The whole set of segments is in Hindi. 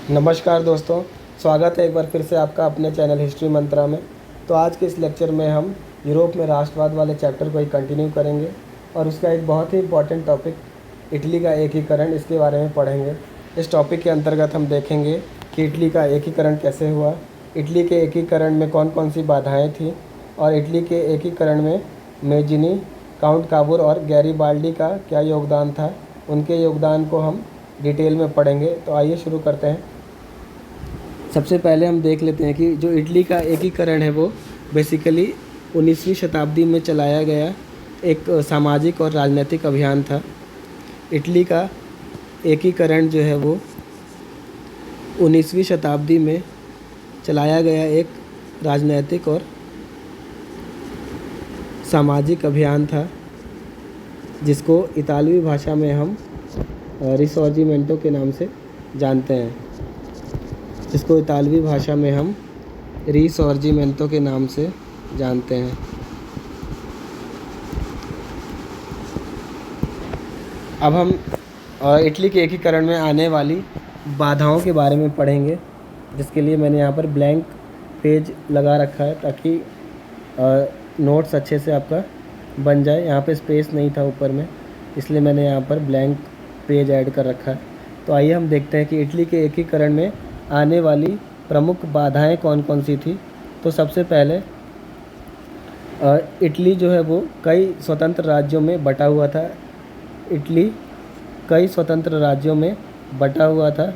नमस्कार दोस्तों, स्वागत है एक बार फिर से आपका अपने चैनल हिस्ट्री मंत्रा में। तो आज के इस लेक्चर में हम यूरोप में राष्ट्रवाद वाले चैप्टर को ही कंटिन्यू करेंगे और उसका एक बहुत ही इम्पॉर्टेंट टॉपिक इटली का एकीकरण, इसके बारे में पढ़ेंगे। इस टॉपिक के अंतर्गत हम देखेंगे कि इटली का एकीकरण कैसे हुआ, इटली के एकीकरण में कौन कौन सी बाधाएँ थीं और इटली के एकीकरण में मेजिनी, काउंट काबूर और गैरीबाल्डी का क्या योगदान था। उनके योगदान को हम डिटेल में पढ़ेंगे। तो आइए शुरू करते हैं। सबसे पहले हम देख लेते हैं कि जो इटली का एकीकरण है वो बेसिकली 19वीं शताब्दी में चलाया गया एक सामाजिक और राजनीतिक अभियान था। इटली का एकीकरण जो है वो 19वीं शताब्दी में चलाया गया एक राजनीतिक और सामाजिक अभियान था, जिसको इतालवी भाषा में हम रिसॉर्जिमेंटो के नाम से जानते हैं। जिसको इतालवी भाषा में हम रिसॉर्जिमेंटो के नाम से जानते हैं। अब हम इटली के एकीकरण में आने वाली बाधाओं के बारे में पढ़ेंगे, जिसके लिए मैंने यहाँ पर ब्लैंक पेज लगा रखा है ताकि नोट्स अच्छे से आपका बन जाए। यहाँ पे स्पेस नहीं था ऊपर में, इसलिए मैंने यहाँ पर ब्लैंक पेज ऐड कर रखा है। तो आइए हम देखते हैं कि इटली के एकीकरण में आने वाली प्रमुख बाधाएं कौन कौन सी थी। तो सबसे पहले इटली जो है वो कई स्वतंत्र राज्यों में बटा हुआ था। इटली कई स्वतंत्र राज्यों में बटा हुआ था,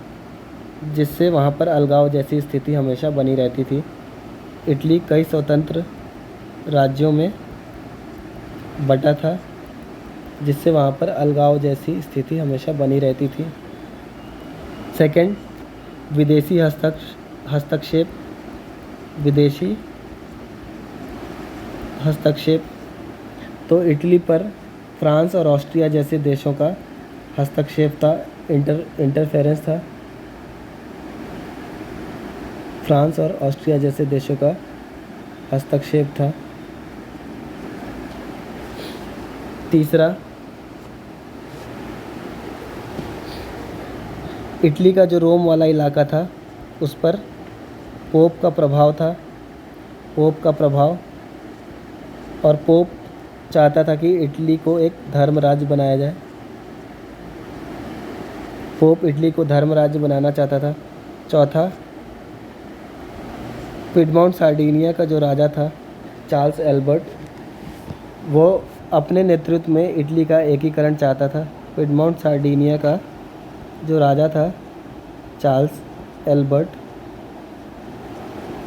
जिससे वहाँ पर अलगाव जैसी स्थिति हमेशा बनी रहती थी। इटली कई स्वतंत्र राज्यों में बटा था, जिससे वहाँ पर अलगाव जैसी स्थिति हमेशा बनी रहती थी। सेकंड, विदेशी हस्तक्षेप। विदेशी हस्तक्षेप तो इटली पर फ्रांस और ऑस्ट्रिया जैसे देशों का हस्तक्षेप था, इंटरफेरेंस था। फ्रांस और ऑस्ट्रिया जैसे देशों का हस्तक्षेप था। तीसरा, इटली का जो रोम वाला इलाका था उस पर पोप का प्रभाव था। पोप का प्रभाव, और पोप चाहता था कि इटली को एक धर्म राज्य बनाया जाए। पोप इटली को धर्म राज्य बनाना चाहता था। चौथा, पिडमोंट सार्डिनिया का जो राजा था चार्ल्स एल्बर्ट, वो अपने नेतृत्व में इटली का एकीकरण चाहता था। पिडमोंट सार्डिनिया का जो राजा था चार्ल्स एल्बर्ट,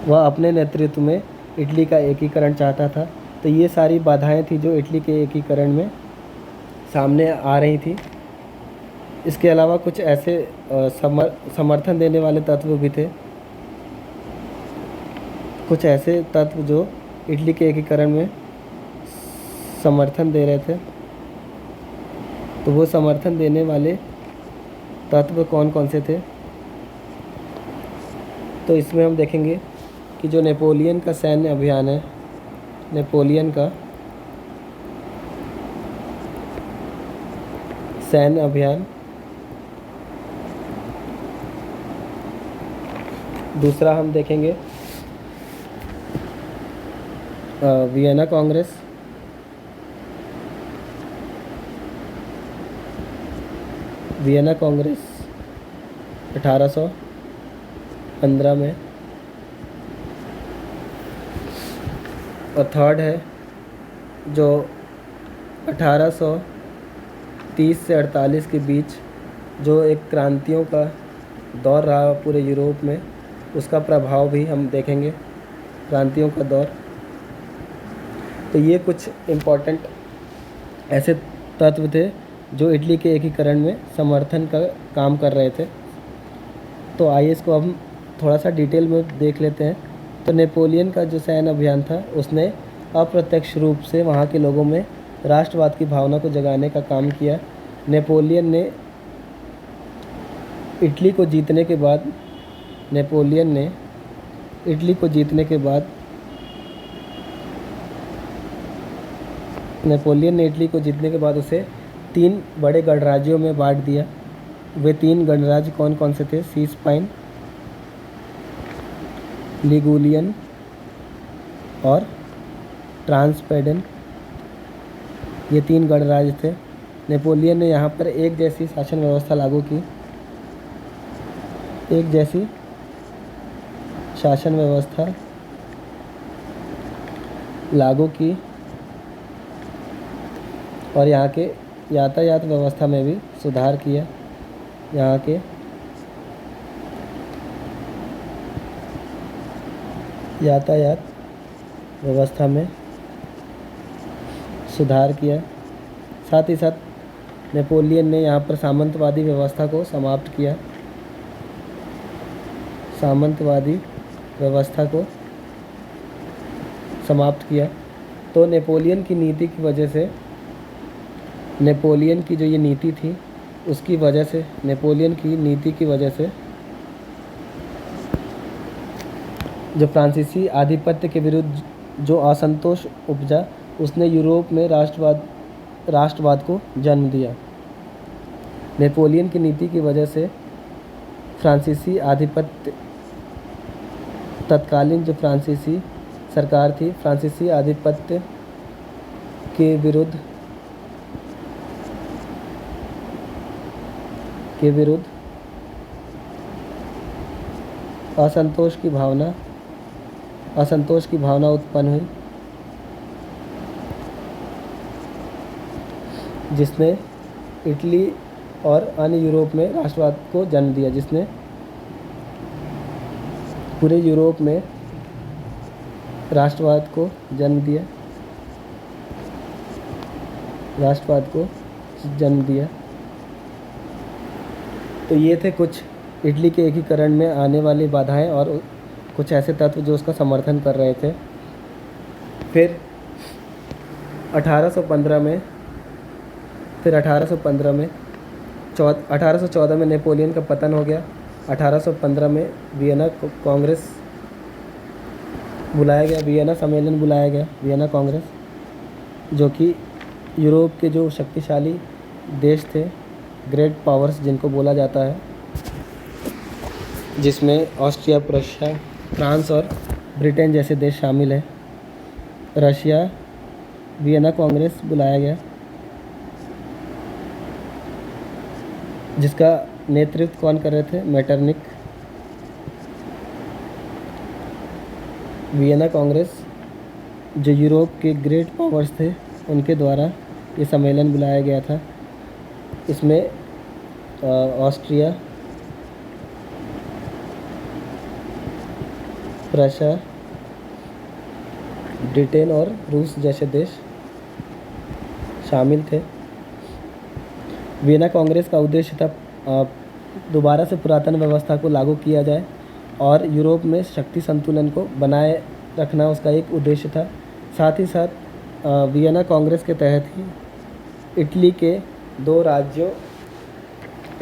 वह अपने नेतृत्व में इटली का एकीकरण चाहता था। तो ये सारी बाधाएं थी जो इटली के एकीकरण में सामने आ रही थी। इसके अलावा कुछ ऐसे समर्थन देने वाले तत्व भी थे, कुछ ऐसे तत्व जो इटली के एकीकरण में समर्थन दे रहे थे। तो वो समर्थन देने वाले तत्व कौन कौन से थे, तो इसमें हम देखेंगे कि जो नेपोलियन का सैन्य अभियान है, नेपोलियन का सैन्य अभियान। दूसरा हम देखेंगे वियना कांग्रेस। वियना कांग्रेस 1815 में। और थर्ड है जो 1830 से 48 के बीच जो एक क्रांतियों का दौर रहा पूरे यूरोप में, उसका प्रभाव भी हम देखेंगे, क्रांतियों का दौर। तो ये कुछ इम्पोर्टेंट ऐसे तत्व थे जो इटली के एकीकरण में समर्थन का काम कर रहे थे। तो आइए इसको हम थोड़ा सा डिटेल में देख लेते हैं। तो नेपोलियन का जो सैन्य अभियान था उसने अप्रत्यक्ष रूप से वहाँ के लोगों में राष्ट्रवाद की भावना को जगाने का काम किया। नेपोलियन ने इटली को जीतने के बाद नेपोलियन ने इटली को जीतने के बाद उसे 3 बड़े गणराज्यों में बांट दिया। वे 3 गणराज्य कौन कौन से थे? सीस्पाइन, लिगुलियन और ट्रांसपेडेन, ये 3 गणराज्य थे। नेपोलियन ने यहाँ पर एक जैसी शासन व्यवस्था लागू की, एक जैसी शासन व्यवस्था लागू की और यहाँ के यातायात व्यवस्था में भी सुधार किया। यहाँ के यातायात व्यवस्था में सुधार किया। साथ ही साथ नेपोलियन ने यहाँ पर सामंतवादी व्यवस्था को समाप्त किया। सामंतवादी व्यवस्था को समाप्त किया। तो नेपोलियन की नीति की वजह से, नेपोलियन की जो ये नीति थी उसकी वजह से, नेपोलियन की नीति की वजह से जो फ्रांसीसी आधिपत्य के विरुद्ध जो असंतोष उपजा, उसने यूरोप में राष्ट्रवाद को जन्म दिया। नेपोलियन की नीति की वजह से फ्रांसीसी आधिपत्य, तत्कालीन जो फ्रांसीसी सरकार थी, फ्रांसीसी आधिपत्य के विरुद्ध असंतोष की भावना उत्पन्न हुई, जिसने इटली और अन्य यूरोप में राष्ट्रवाद को जन्म दिया, जिसने पूरे यूरोप में राष्ट्रवाद को जन्म दिया, तो ये थे कुछ इटली के एकीकरण में आने वाली बाधाएं और कुछ ऐसे तत्व जो उसका समर्थन कर रहे थे। फिर 1814 में 1814 में नेपोलियन का पतन हो गया। 1815 में वियना कांग्रेस बुलाया गया, वियना सम्मेलन बुलाया गया, वियना कांग्रेस, जो कि यूरोप के जो शक्तिशाली देश थे, ग्रेट पावर्स जिनको बोला जाता है, जिसमें ऑस्ट्रिया, प्रशिया, फ्रांस और ब्रिटेन जैसे देश शामिल हैं। रशिया, वियना कांग्रेस बुलाया गया, जिसका नेतृत्व कौन कर रहे थे? मेटरनिक। वियना कांग्रेस जो यूरोप के ग्रेट पावर्स थे उनके द्वारा ये सम्मेलन बुलाया गया था। इसमें ऑस्ट्रिया, प्रशिया, ब्रिटेन और रूस जैसे देश शामिल थे। वियना कांग्रेस का उद्देश्य था दोबारा से पुरातन व्यवस्था को लागू किया जाए और यूरोप में शक्ति संतुलन को बनाए रखना उसका एक उद्देश्य था। साथ ही साथ वियना कांग्रेस के तहत ही इटली के 2 राज्यों,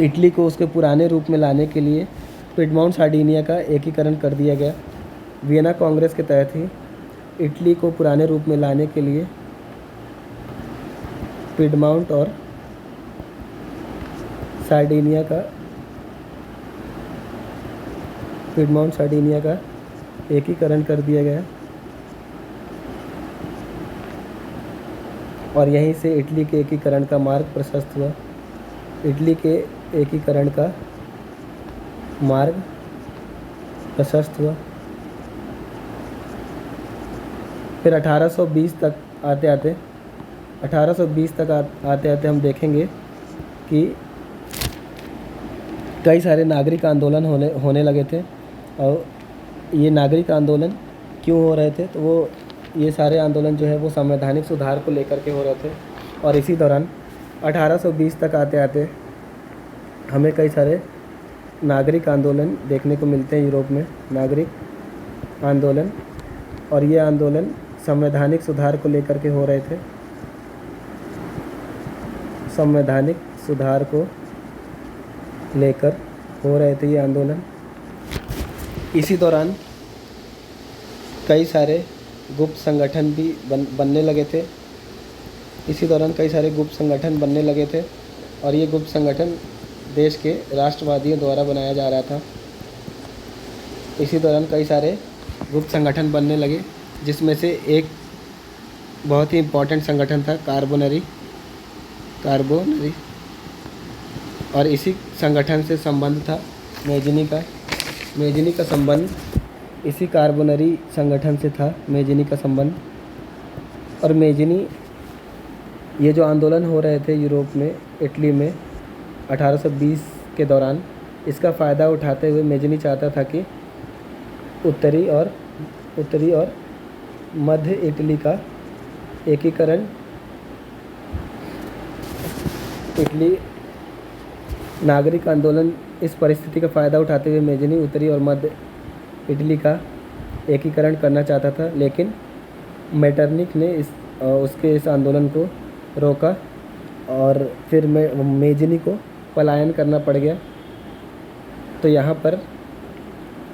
इटली को उसके पुराने रूप में लाने के लिए पिडमॉन्ट सार्डिनिया का एकीकरण कर दिया गया। वियना कांग्रेस के तहत ही इटली को पुराने रूप में लाने के लिए पिडमॉन्ट और सार्डिनिया का एकीकरण कर दिया गया और यहीं से इटली के एकीकरण का मार्ग प्रशस्त हुआ। इटली के एकीकरण का मार्ग प्रशस्त हुआ। फिर 1820 तक आते आते हम देखेंगे कि कई सारे नागरिक आंदोलन होने लगे थे। और ये नागरिक आंदोलन क्यों हो रहे थे? तो वो ये सारे आंदोलन जो है वो संवैधानिक सुधार को लेकर के हो रहे थे। और इसी दौरान 1820 तक आते आते हमें कई सारे नागरिक आंदोलन देखने को मिलते हैं यूरोप में, नागरिक आंदोलन। और ये आंदोलन संवैधानिक सुधार को लेकर के हो रहे थे, संवैधानिक सुधार को लेकर हो रहे थे ये आंदोलन। इसी दौरान कई सारे गुप्त संगठन भी बनने लगे थे। और ये गुप्त संगठन देश के राष्ट्रवादियों द्वारा बनाया जा रहा था। इसी दौरान कई सारे गुप्त संगठन बनने लगे, जिसमें से एक बहुत ही इम्पोर्टेंट संगठन था कार्बोनरी। और इसी संगठन से संबंध था मेजिनी का संबंध इसी कार्बोनरी संगठन से था, मेजिनी का संबंध। और मेजिनी, ये जो आंदोलन हो रहे थे यूरोप में, इटली में 1820 के दौरान, इसका फ़ायदा उठाते हुए मेजिनी चाहता था कि उत्तरी और मध्य इटली का एकीकरण, इटली नागरिक आंदोलन, इस परिस्थिति का फ़ायदा उठाते हुए मेजिनी उत्तरी और मध्य इटली का एकीकरण करना चाहता था, लेकिन मेटरनिक ने उसके इस आंदोलन को रोका और फिर मेजिनी को पलायन करना पड़ गया। तो यहाँ पर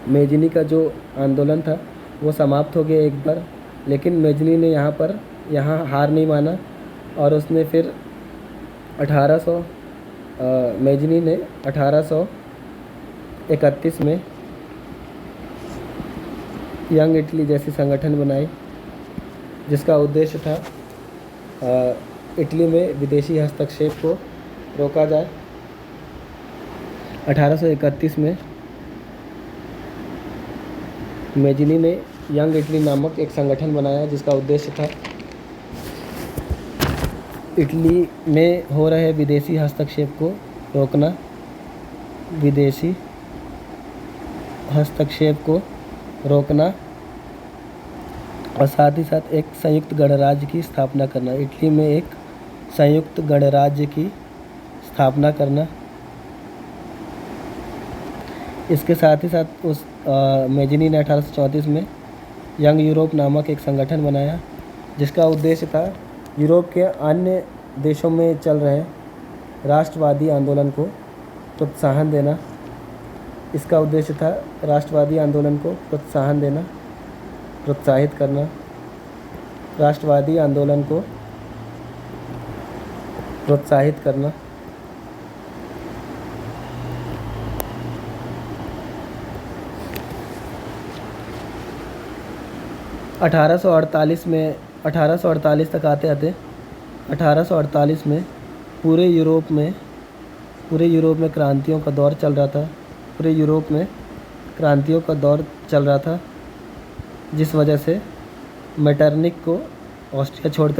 मेजिनी का जो आंदोलन था वो समाप्त हो गया एक बार, लेकिन मेजिनी ने यहाँ हार नहीं माना और उसने फिर मेजिनी ने 1831 में यंग इटली जैसी संगठन बनाई, जिसका उद्देश्य था इटली में विदेशी हस्तक्षेप को रोका जाए। 1831 में मेजिनी ने यंग इटली नामक एक संगठन बनाया, जिसका उद्देश्य था इटली में हो रहे विदेशी हस्तक्षेप को रोकना, और साथ ही साथ एक संयुक्त गणराज्य की स्थापना करना, इटली में एक संयुक्त गणराज्य की स्थापना करना। इसके साथ ही साथ उस मेजिनी ने 1834 में यंग यूरोप नामक एक संगठन बनाया, जिसका उद्देश्य था यूरोप के अन्य देशों में चल रहे राष्ट्रवादी आंदोलन को प्रोत्साहन देना। इसका उद्देश्य था राष्ट्रवादी आंदोलन को प्रोत्साहित करना, राष्ट्रवादी आंदोलन को प्रोत्साहित करना। अठारह सौ अड़तालीस तक आते 1848 में पूरे यूरोप में क्रांतियों का दौर चल रहा था, जिस वजह से मेटरनिक को ऑस्ट्रिया छोड़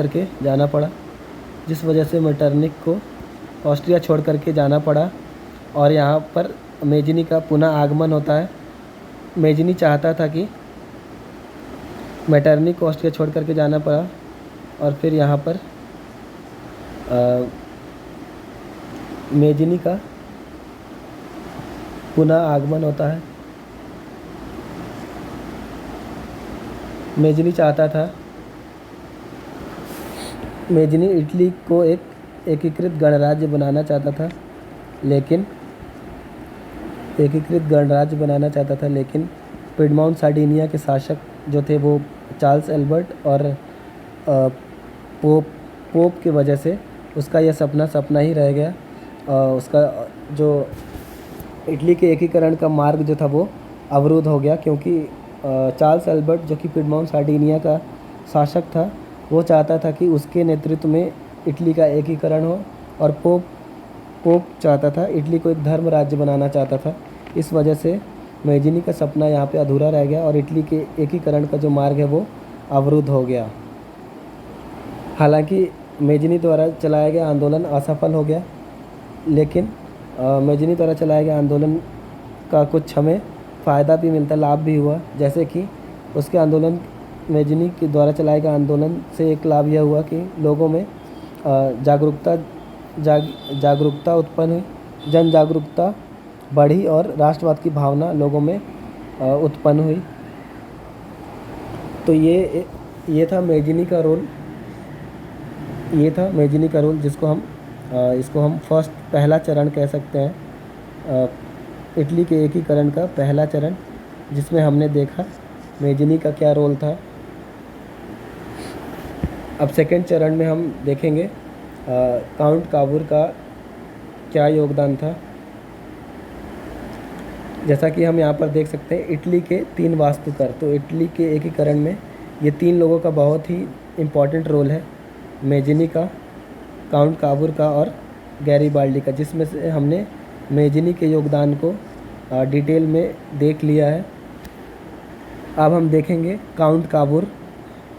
करके जाना पड़ा और यहाँ पर मेजिनी का पुनः आगमन होता है। मेजिनी चाहता था कि मेटरनिक को ऑस्ट्रिया छोड़ करके जाना पड़ा और फिर यहाँ पर मेजिनी का पुनः आगमन होता है। मेजिनी इटली को एक एकीकृत गणराज्य बनाना चाहता था, लेकिन पिडमॉन्ट सार्डिनिया के शासक जो थे वो चार्ल्स एल्बर्ट और पोप की वजह से उसका यह सपना ही रह गया। उसका जो इटली के एकीकरण का मार्ग जो था वो अवरुद्ध हो गया, क्योंकि चार्ल्स एल्बर्ट जो कि पिडमॉन्ट सार्डिनिया का शासक था, वो चाहता था कि उसके नेतृत्व में इटली का एकीकरण हो, और पोप चाहता था, इटली को एक धर्म राज्य बनाना चाहता था। इस वजह से मेजिनी का सपना यहाँ पे अधूरा रह गया और इटली के एकीकरण का जो मार्ग है वो अवरुद्ध हो गया। हालांकि मेजिनी द्वारा चलाया गया आंदोलन असफल हो गया, लेकिन मेजिनी द्वारा चलाए गए आंदोलन का कुछ हमें फ़ायदा भी मिलता, लाभ भी हुआ। जैसे कि उसके आंदोलन, मेजिनी के द्वारा चलाए गए आंदोलन से एक लाभ यह हुआ कि लोगों में जागरूकता उत्पन्न हुई, जन जागरूकता बढ़ी और राष्ट्रवाद की भावना लोगों में उत्पन्न हुई। तो ये था मेजिनी का रोल, इसको हम पहला चरण कह सकते हैं, इटली के एकीकरण का पहला चरण, जिसमें हमने देखा मेजिनी का क्या रोल था। अब सेकंड चरण में हम देखेंगे काउंट काबूर का क्या योगदान था। जैसा कि हम यहाँ पर देख सकते हैं इटली के 3 वास्तुकार। तो इटली के एकीकरण में ये 3 लोगों का बहुत ही इम्पोर्टेंट रोल है, मेज़िनी का, काउंट काबूर का और गैरीबाल्डी का, जिसमें से हमने मेज़िनी के योगदान को डिटेल में देख लिया है। अब हम देखेंगे काउंट काबूर।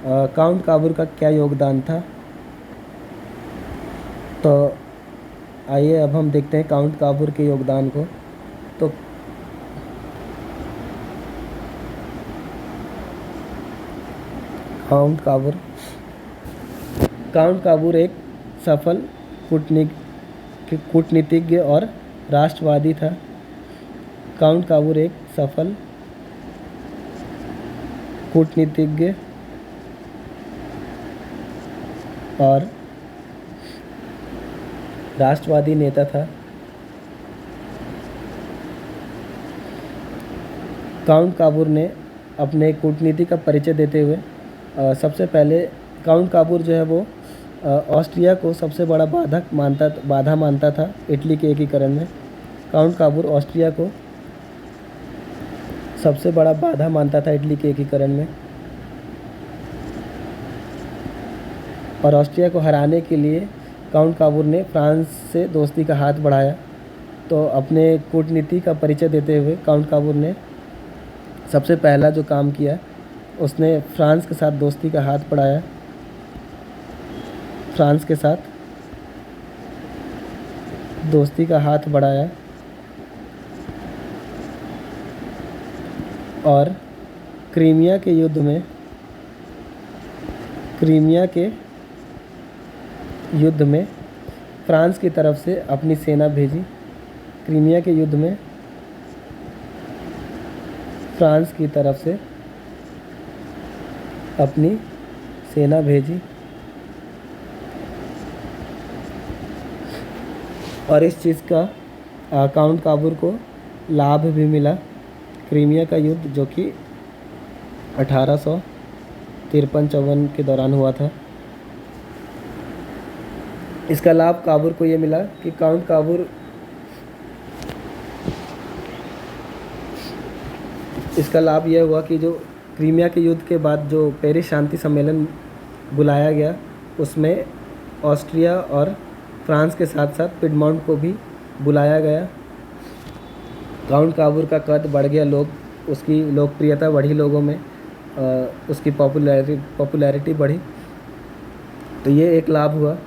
काउंट काबूर का क्या योगदान था। तो आइए अब हम देखते हैं काउंट काबूर के योगदान को। तो काउंट काबूर एक सफल कूटनीतिज्ञ और राष्ट्रवादी था। काउंट काबूर एक सफल कूटनीतिज्ञ और राष्ट्रवादी नेता था। काउंट काबूर ने अपने कूटनीति का परिचय देते हुए सबसे पहले काउंट काबूर जो है वो ऑस्ट्रिया को सबसे बड़ा बाधा मानता था इटली के एकीकरण में। काउंट काबूर ऑस्ट्रिया को सबसे बड़ा बाधा मानता था इटली के एकीकरण में, और ऑस्ट्रिया को हराने के लिए काउंट काबूर ने फ्रांस से दोस्ती का हाथ बढ़ाया। तो अपने कूटनीति का परिचय देते हुए काउंट काबूर ने सबसे पहला जो काम किया, उसने फ्रांस के साथ दोस्ती का हाथ बढ़ाया। फ्रांस के साथ दोस्ती का हाथ बढ़ाया और क्रीमिया के युद्ध में फ्रांस की तरफ से अपनी सेना भेजी। क्रीमिया के युद्ध में फ्रांस की तरफ से अपनी सेना भेजी और इस चीज़ का काउंट काबूर को लाभ भी मिला। क्रीमिया का युद्ध जो कि 1853-54 के दौरान हुआ था, इसका लाभ काबूर को ये मिला कि काउंट काबूर इसका लाभ यह हुआ कि जो क्रीमिया के युद्ध के बाद जो पेरिस शांति सम्मेलन बुलाया गया, उसमें ऑस्ट्रिया और फ्रांस के साथ साथ पिडमॉन्ट को भी बुलाया गया। काउंट काबूर का कद बढ़ गया, उसकी लोकप्रियता बढ़ी लोगों में, उसकी पॉपुलैरिटी बढ़ी। तो ये एक लाभ हुआ।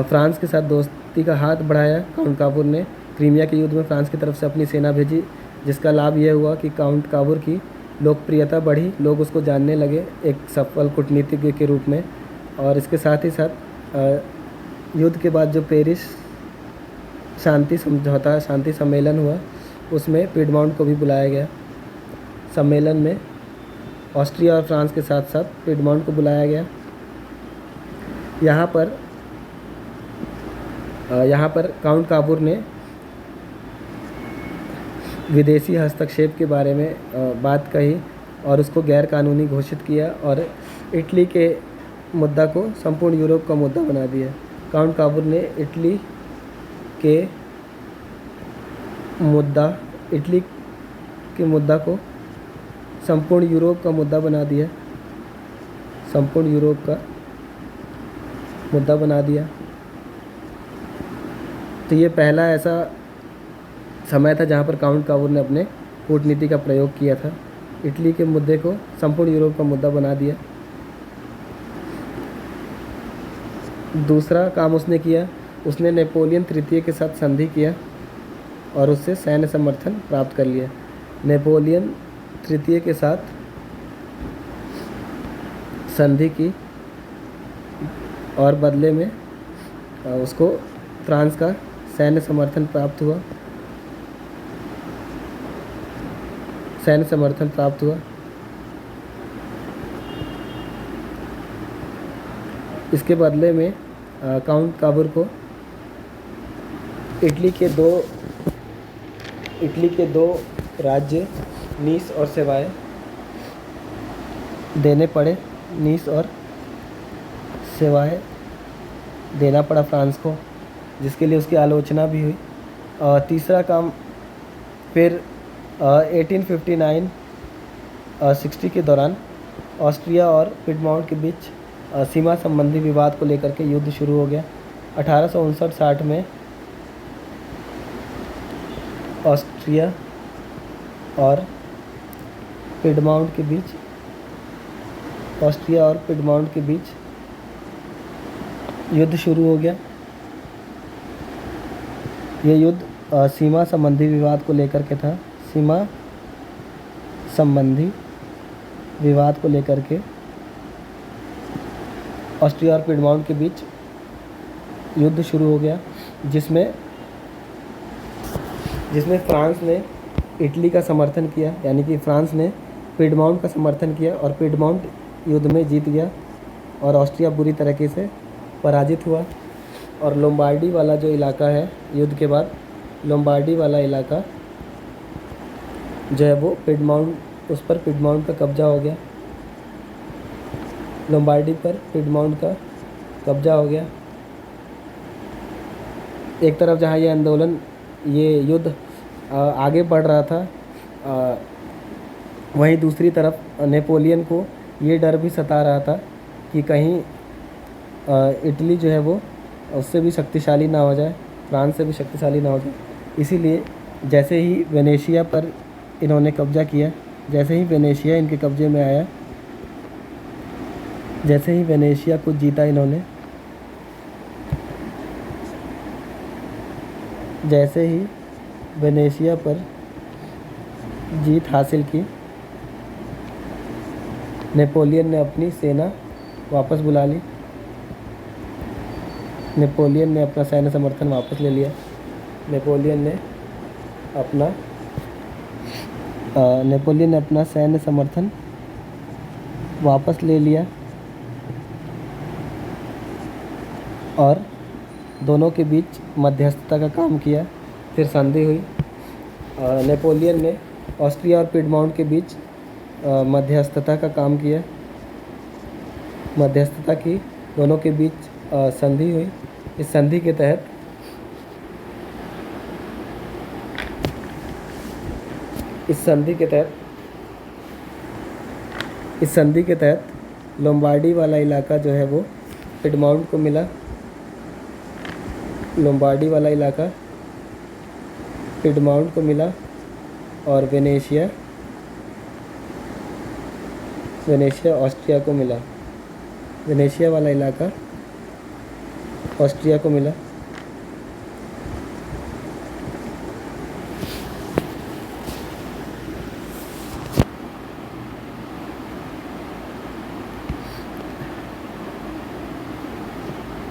फ्रांस के साथ दोस्ती का हाथ बढ़ाया काउंट काबूर ने। क्रीमिया के युद्ध में फ्रांस की तरफ से अपनी सेना भेजी, जिसका लाभ यह हुआ कि काउंट काबूर की लोकप्रियता बढ़ी, लोग उसको जानने लगे एक सफल कूटनीतिज्ञ के रूप में। और इसके साथ ही साथ युद्ध के बाद जो पेरिस शांति सम्मेलन हुआ, उसमें पिडमॉन्ट को भी बुलाया गया। सम्मेलन में ऑस्ट्रिया और फ्रांस के साथ साथ पिडमॉन्ट को बुलाया गया। यहाँ पर काउंट काबूर ने विदेशी हस्तक्षेप के बारे में बात कही और उसको गैर कानूनी घोषित किया और इटली के मुद्दा को संपूर्ण यूरोप का मुद्दा बना दिया। काउंट काबूर ने इटली के मुद्दा को संपूर्ण यूरोप का मुद्दा बना दिया। संपूर्ण यूरोप का मुद्दा बना दिया। तो ये पहला ऐसा समय था जहाँ पर काउंट काबूर ने अपने कूटनीति का प्रयोग किया था। इटली के मुद्दे को संपूर्ण यूरोप का मुद्दा बना दिया। दूसरा काम उसने किया, उसने नेपोलियन तृतीय के साथ संधि किया और उससे सैन्य समर्थन प्राप्त कर लिया। नेपोलियन तृतीय के साथ संधि की और बदले में उसको फ्रांस का सैन्य समर्थन प्राप्त हुआ। इसके बदले में काउंट काबूर को इटली के दो राज्य नीस और सेवाए देने पड़े। नीस और सेवाए देना पड़ा फ्रांस को, जिसके लिए उसकी आलोचना भी हुई। तीसरा काम फिर 1859-60 के दौरान ऑस्ट्रिया और पिडमॉन्ट के बीच सीमा संबंधी विवाद को लेकर के युद्ध शुरू हो गया। 1859-60 में ऑस्ट्रिया और पिडमॉन्ट के बीच युद्ध शुरू हो गया। ये युद्ध सीमा संबंधी विवाद को लेकर के था। सीमा संबंधी विवाद को लेकर के ऑस्ट्रिया और पिडमॉन्ट के बीच युद्ध शुरू हो गया, जिसमें फ्रांस ने इटली का समर्थन किया, यानी कि फ्रांस ने पिडमॉन्ट का समर्थन किया और पिडमॉन्ट युद्ध में जीत गया और ऑस्ट्रिया बुरी तरीके से पराजित हुआ। और लोम्बार्डी वाला जो इलाका है, युद्ध के बाद लोम्बार्डी वाला इलाका जो है वो उस पर पिडमॉन्ट का कब्जा हो गया। लोम्बार्डी पर पिडमॉन्ट का कब्जा हो गया। एक तरफ जहाँ ये युद्ध आगे बढ़ रहा था, वहीं दूसरी तरफ नेपोलियन को ये डर भी सता रहा था कि कहीं इटली जो है वो उससे भी शक्तिशाली ना हो जाए, फ्रांस से भी शक्तिशाली ना हो जाए। इसीलिए जैसे ही वेनेशिया पर इन्होंने कब्जा किया, जैसे ही वेनेशिया इनके कब्जे में आया, जैसे ही वेनेशिया को जीता इन्होंने, जैसे ही वेनेशिया पर जीत हासिल की, नेपोलियन ने अपनी सेना वापस बुला ली। नेपोलियन ने अपना सैन्य समर्थन वापस ले लिया। नेपोलियन ने अपना सैन्य समर्थन वापस ले लिया और दोनों के बीच मध्यस्थता का काम किया। फिर संधि हुई। नेपोलियन ने ऑस्ट्रिया और पिडमॉन्ट के बीच मध्यस्थता का काम किया, मध्यस्थता की, दोनों के बीच संधि हुई। इस संधि के तहत लोम्बार्डी वाला इलाका जो है वो पिडमॉन्ट को मिला। लोम्बार्डी वाला इलाका पिडमॉन्ट को मिला और वेनेशिया ऑस्ट्रिया को मिला। वेनेशिया वाला इलाका ऑस्ट्रिया को मिला।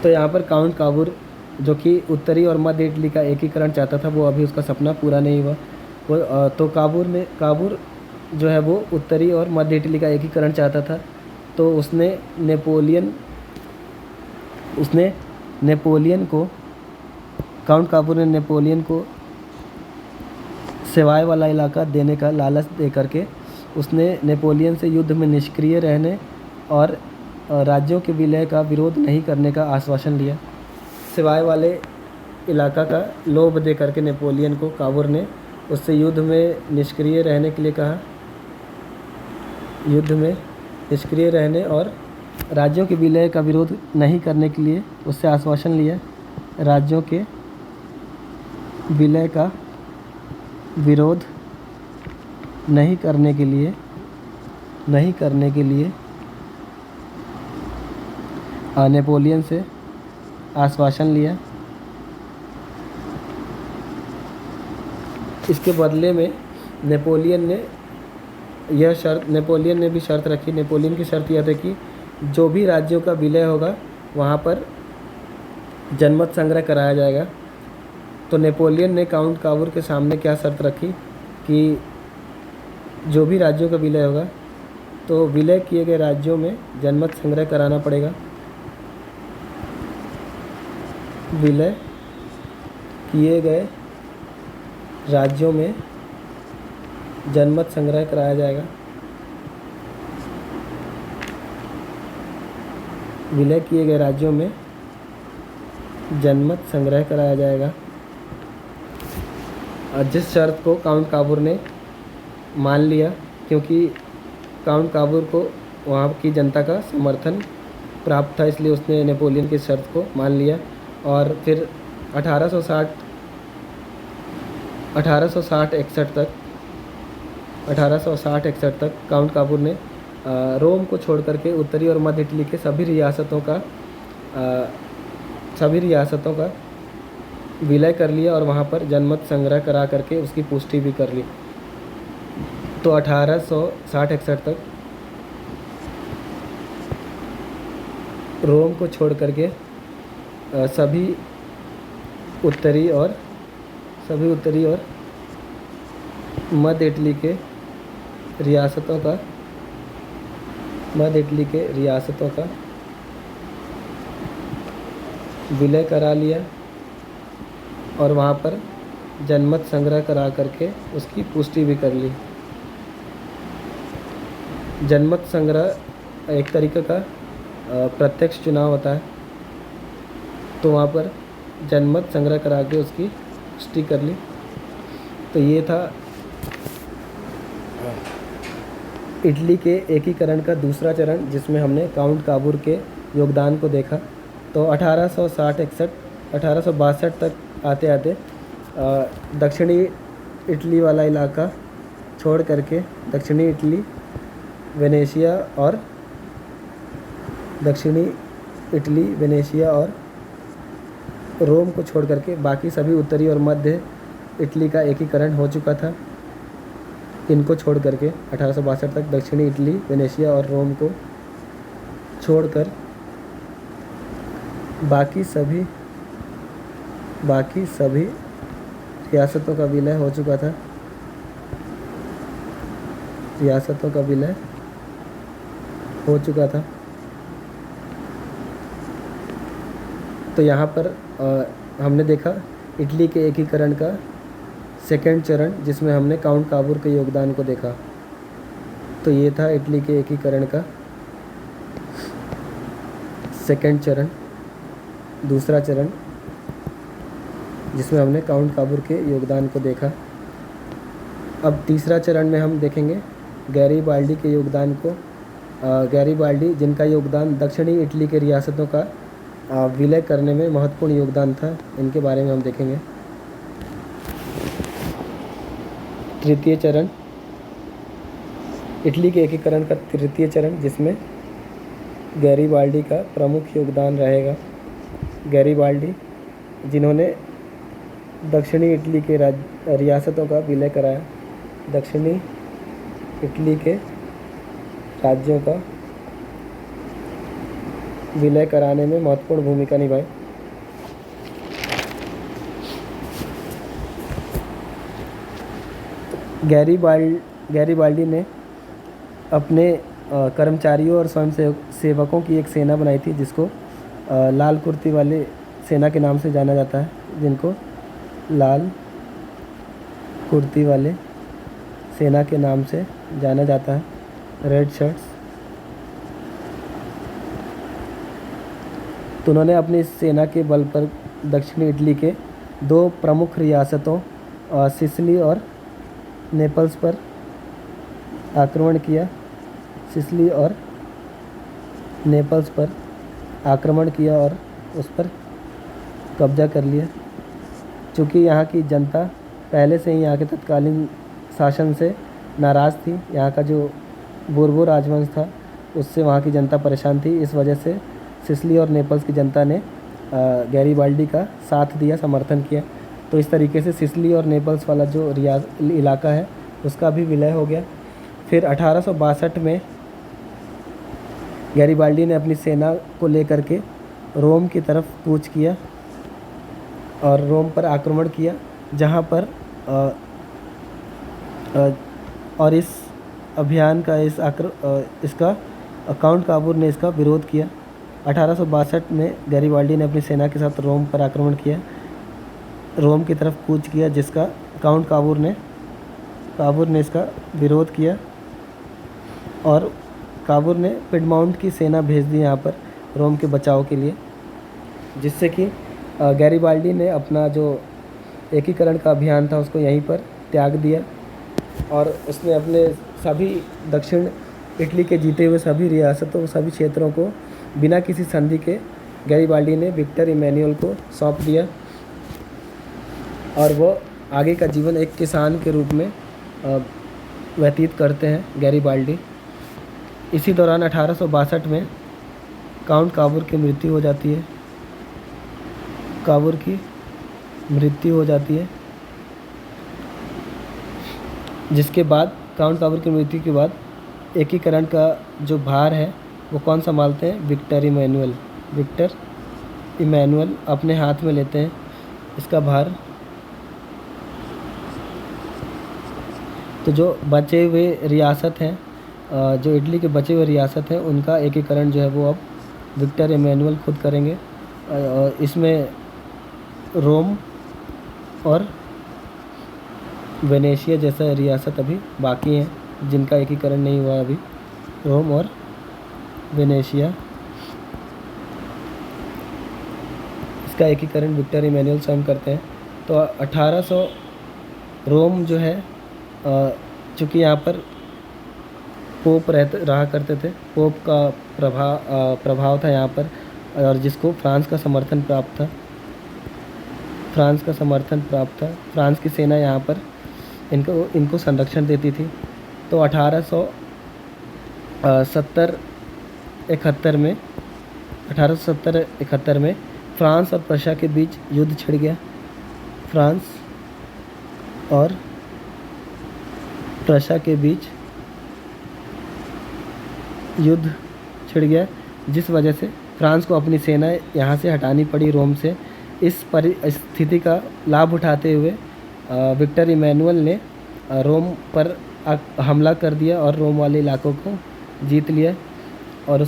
तो यहाँ पर काउंट काबूर, जो कि उत्तरी और मध्य इटली का एकीकरण चाहता था, वो अभी उसका सपना पूरा नहीं हुआ। तो काबूर जो है वो उत्तरी और मध्य इटली का एकीकरण चाहता था। तो उसने नेपोलियन को काउंट काबूर ने नेपोलियन को सेवाय वाला इलाका देने का लालच दे करके उसने नेपोलियन से युद्ध में निष्क्रिय रहने और राज्यों के विलय का विरोध नहीं करने का आश्वासन लिया। सेवाय वाले इलाका का लोभ दे करके नेपोलियन को काबूर ने उससे युद्ध में निष्क्रिय रहने के लिए कहा, युद्ध में निष्क्रिय रहने और राज्यों के विलय का विरोध नहीं करने के लिए उससे आश्वासन लिया। राज्यों के विलय का विरोध नहीं करने के लिए नेपोलियन से आश्वासन लिया। इसके बदले में नेपोलियन ने भी शर्त रखी। नेपोलियन की शर्त यह थी कि जो भी राज्यों का विलय होगा वहाँ पर जनमत संग्रह कराया जाएगा। तो नेपोलियन ने काउंट काबूर के सामने क्या शर्त रखी कि जो भी राज्यों का विलय होगा तो विलय किए गए राज्यों में जनमत संग्रह कराना पड़ेगा। विलय किए गए राज्यों में जनमत संग्रह कराया जाएगा। विलय किए गए राज्यों में जनमत संग्रह कराया जाएगा। और जिस शर्त को काउंट काबूर ने मान लिया, क्योंकि काउंट काबूर को वहाँ की जनता का समर्थन प्राप्त था, इसलिए उसने नेपोलियन की शर्त को मान लिया। और फिर 1860-61 तक काउंट काबूर ने रोम को छोड़ करके उत्तरी और मध्य इटली के सभी रियासतों का विलय कर लिया और वहाँ पर जनमत संग्रह करा करके उसकी पुष्टि भी कर ली। तो 1860-61 तक रोम को छोड़ करके सभी उत्तरी और मध्य इटली के रियासतों का विलय करा लिया और वहाँ पर जनमत संग्रह करा करके उसकी पुष्टि भी कर ली। जनमत संग्रह एक तरीके का प्रत्यक्ष चुनाव होता है, तो वहाँ पर जनमत संग्रह करा के उसकी पुष्टि कर ली। तो ये था इटली के एकीकरण का दूसरा चरण, जिसमें हमने काउंट काबूर के योगदान को देखा। तो 1862 तक आते आते दक्षिणी इटली वाला इलाका छोड़ करके दक्षिणी इटली, वेनेशिया और रोम को छोड़ करके बाकी सभी उत्तरी और मध्य इटली का एकीकरण हो चुका था। इनको छोड़ करके 1862 तक दक्षिणी इटली, वेनेशिया और रोम को छोड़कर बाकी सभी रियासतों का विलय हो चुका था। तो यहाँ पर हमने देखा इटली के एकीकरण का सेकेंड चरण, जिसमें हमने काउंट काबूर के योगदान को देखा। तो ये था इटली के एकीकरण का सेकेंड चरण, दूसरा चरण, जिसमें हमने काउंट काबूर के योगदान को देखा। अब तीसरा चरण में हम देखेंगे गैरीबाल्डी के योगदान को। गैरीबाल्डी, जिनका योगदान दक्षिणी इटली के रियासतों का विलय करने में महत्वपूर्ण योगदान था, इनके बारे में हम देखेंगे। तृतीय चरण, इटली के एकीकरण का तृतीय चरण, जिसमें गैरीबाल्डी का प्रमुख योगदान रहेगा। गैरीबाल्डी, जिन्होंने दक्षिणी इटली के रियासतों का विलय कराया, दक्षिणी इटली के राज्यों का विलय कराने में महत्वपूर्ण भूमिका निभाई। गैरीबाल्डी ने अपने कर्मचारियों और स्वयं सेवकों की एक सेना बनाई थी, जिसको लाल कुर्ती वाले सेना के नाम से जाना जाता है, जिनको लाल कुर्ती वाले सेना के नाम से जाना जाता है, रेड शर्ट्स। तो उन्होंने अपनी सेना के बल पर दक्षिणी इटली के दो प्रमुख रियासतों सिसिली और नेपल्स पर आक्रमण किया। सिसिली और नेपल्स पर आक्रमण किया और उस पर कब्जा कर लिया। चूँकि यहाँ की जनता पहले से ही यहाँ के तत्कालीन शासन से नाराज़ थी, यहाँ का जो बोर्बो राजवंश था उससे वहाँ की जनता परेशान थी। इस वजह से सिसिली और नेपल्स की जनता ने गैरीबाल्डी का साथ दिया, समर्थन किया। तो इस तरीके से सिसिली और नेपल्स वाला जो इलाका है उसका भी विलय हो गया। फिर 1862 में गैरीबाल्डी ने अपनी सेना को लेकर के रोम की तरफ कूच किया और रोम पर आक्रमण किया, जहाँ पर और इस अभियान का इसका काउंट काबूर ने इसका विरोध किया। 1862 में गैरीबाल्डी ने अपनी सेना के साथ रोम पर आक्रमण किया, रोम की तरफ कूच किया, जिसका काउंट काबूर ने इसका विरोध किया और काबूर ने पिडमाउंट की सेना भेज दी यहाँ पर रोम के बचाव के लिए, जिससे कि गैरिबाल्डी ने अपना जो एकीकरण का अभियान था उसको यहीं पर त्याग दिया और उसने अपने सभी दक्षिण इटली के जीते हुए सभी रियासतों सभी क्षेत्रों को बिना किसी संधि के गैरिबाल्डी ने विक्टर इमैनुअल को सौंप दिया और वो आगे का जीवन एक किसान के रूप में व्यतीत करते हैं गैरिबाल्डी। इसी दौरान 1862 में काउंट काबूर की मृत्यु हो जाती है। काबूर की मृत्यु हो जाती है, जिसके बाद काउंट काबूर की मृत्यु के बाद एकीकरण का जो भार है वो कौन संभालते हैं? Victor Emmanuel. विक्टर इमैनुअल अपने हाथ में लेते हैं इसका भार। तो जो बचे हुए रियासत हैं, जो इटली के बचे हुए रियासत हैं, उनका एकीकरण जो है वो अब विक्टर इमैनुअल खुद करेंगे। और इसमें रोम और वेनेशिया जैसा रियासत अभी बाकी हैं जिनका एकीकरण नहीं हुआ अभी। रोम और वेनेशिया, इसका एकीकरण विक्टर इमैनुअल स्वयं करते हैं। तो 1800 रोम जो है, चूँकि यहाँ पर पोप रहा करते थे, पोप का प्रभाव था यहाँ पर, और जिसको फ्रांस का समर्थन प्राप्त था। फ्रांस की सेना यहाँ पर इनको संरक्षण देती थी। तो 1870-71 में फ्रांस और प्रशा के बीच युद्ध छिड़ गया। फ्रांस और प्रशा के बीच युद्ध छिड़ गया, जिस वजह से फ्रांस को अपनी सेना यहाँ से हटानी पड़ी रोम से। इस परिस्थिति का लाभ उठाते हुए विक्टर इमैनुअल ने रोम पर हमला कर दिया और रोम वाले इलाकों को जीत लिया और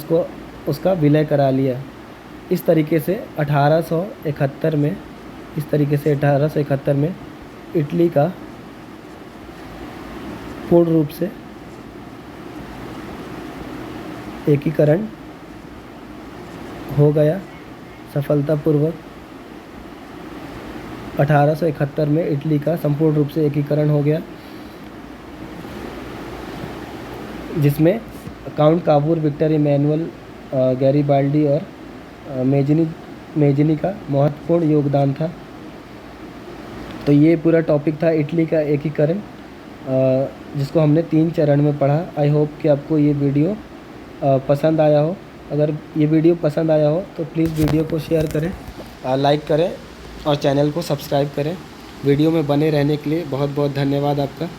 उसका विलय करा लिया। इस तरीके से 1871 में इटली का पूर्ण रूप से एकीकरण हो गया सफलतापूर्वक। 1871 में इटली का संपूर्ण रूप से एकीकरण हो गया, जिसमें count Cavour, Victor Emmanuel, Garibaldi और मेजिनी का महत्वपूर्ण योगदान था। तो ये पूरा टॉपिक था इटली का एकीकरण, जिसको हमने 3 चरण में पढ़ा। आई होप कि आपको ये वीडियो पसंद आया हो। अगर ये वीडियो पसंद आया हो तो प्लीज़ वीडियो को शेयर करें, लाइक करें और चैनल को सब्सक्राइब करें। वीडियो में बने रहने के लिए बहुत बहुत धन्यवाद आपका।